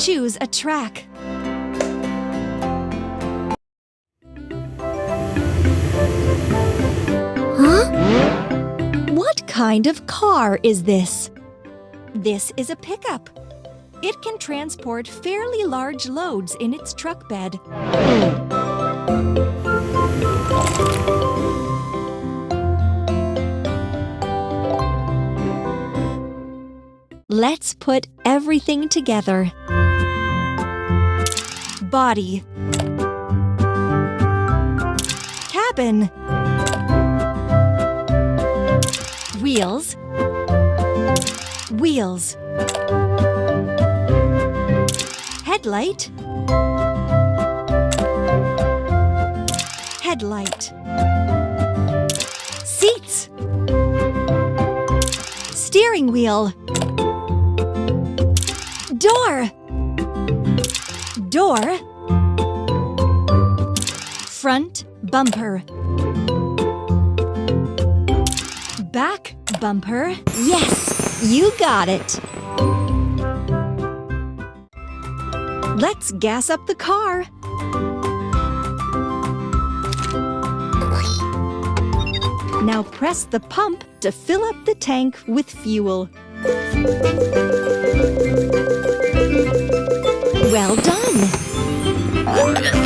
Choose a track. What kind of car is this? This is a pickup. It can transport fairly large loads in its truck bed. Let's put everything together. Body, cabin, wheels, wheels, headlight, headlight, seats, steering wheel, door, door, front bumper, back bumper. Yes, you got it. Let's gas up the car. Now press the pump to fill up the tank with fuel. Well done!